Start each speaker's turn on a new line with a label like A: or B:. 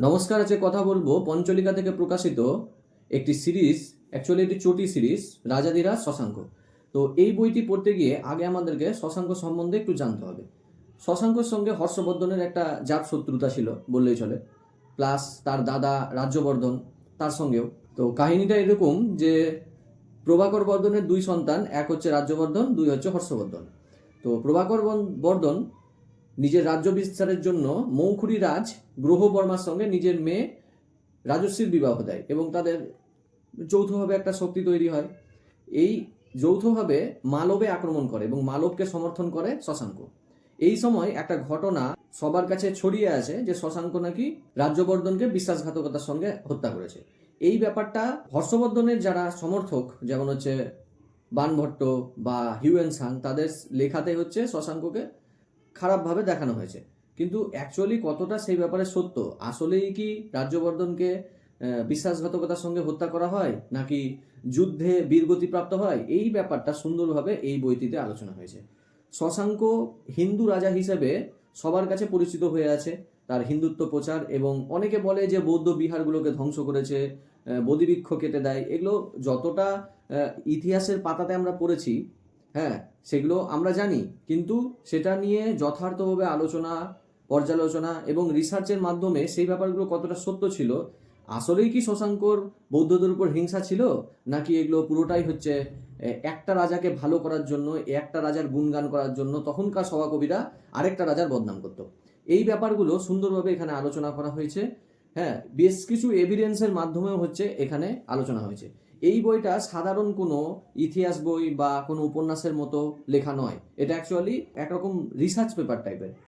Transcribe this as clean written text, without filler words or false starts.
A: নমস্কার, আজকে কথা বলবো পঞ্চলিকা থেকে প্রকাশিত একটি সিরিজ, অ্যাকচুয়ালি একটি চটি সিরিজ, রাজাধিরাজ শশাঙ্ক। তো এই বইটি পড়তে গিয়ে আগে আমাদেরকে শশাঙ্ক সম্বন্ধে একটু জানতে হবে। শশাঙ্কর সঙ্গে হর্ষবর্ধনের একটা জাত শত্রুতা ছিল বললেই চলে, প্লাস তার দাদা রাজ্যবর্ধন তার সঙ্গেও। তো কাহিনীটা এরকম যে প্রভাকর বর্ধনের দুই সন্তান, এক হচ্ছে রাজ্যবর্ধন, দুই হচ্ছে হর্ষবর্ধন। তো প্রভাকর বর্ধন নিজের রাজ্য বিস্তারের জন্য মৌখুরি রাজ গ্রহবর্মার সঙ্গে নিজের মেয়ে রাজশ্রীর বিবাহ দেয় এবং তাদের যৌথভাবে একটা শক্তি তৈরি হয়। এই যৌথভাবে মালবে আক্রমণ করে এবং মালবকে সমর্থন করে শশাঙ্ক। এই সময় একটা ঘটনা সবার কাছে ছড়িয়ে আছে যে শশাঙ্ক নাকি রাজ্যবর্ধনকে বিশ্বাসঘাতকতার সঙ্গে হত্যা করেছে। এই ব্যাপারটা হর্ষবর্ধনের যারা সমর্থক, যেমন হচ্ছে বানভট্ট বা হিউয়েন সাং, তাদের লেখাতে হচ্ছে শশাঙ্ককে খারাপভাবে দেখানো হয়েছে। কিন্তু অ্যাকচুয়ালি কতটা সেই ব্যাপারে সত্য, আসলেই কি রাজ্যবর্ধনকে বিশ্বাসঘাতকতার সঙ্গে হত্যা করা হয় নাকি যুদ্ধে বীরগতিপ্রাপ্ত হয়, এই ব্যাপারটা সুন্দরভাবে এই বইটিতে আলোচনা হয়েছে। শশাঙ্ক হিন্দু রাজা হিসেবে সবার কাছে পরিচিত হয়ে আছে, তার হিন্দুত্ব প্রচার, এবং অনেকে বলে যে বৌদ্ধ বিহারগুলোকে ধ্বংস করেছে, বোধিবৃক্ষ কেটে দেয়। এগুলো যতটা ইতিহাসের পাতাতে আমরা পড়েছি, হ্যাঁ, সেগুলো আমরা জানি, কিন্তু সেটা নিয়ে যথার্থভাবে আলোচনা, পর্যালোচনা এবং রিসার্চের মাধ্যমে সেই ব্যাপারগুলো কতটা সত্য ছিল, আসলেই কি শশাঙ্কর বৌদ্ধদের উপর হিংসা ছিল, নাকি এগুলো পুরোটাই হচ্ছে একটা রাজাকে ভালো করার জন্য, একটা রাজার গুণগান করার জন্য তখনকার সভাকবিরা আরেকটা রাজার বদনাম করত। এই ব্যাপারগুলো সুন্দরভাবে এখানে আলোচনা করা হয়েছে। হ্যাঁ, বেশ কিছু এভিডেন্সের মাধ্যমেও হচ্ছে এখানে আলোচনা হয়েছে। এই বইটা সাধারণ কোনো ইতিহাস বই বা কোনো উপন্যাসের মতো লেখা নয়, এটা অ্যাকচুয়ালি একরকম রিসার্চ পেপার টাইপের।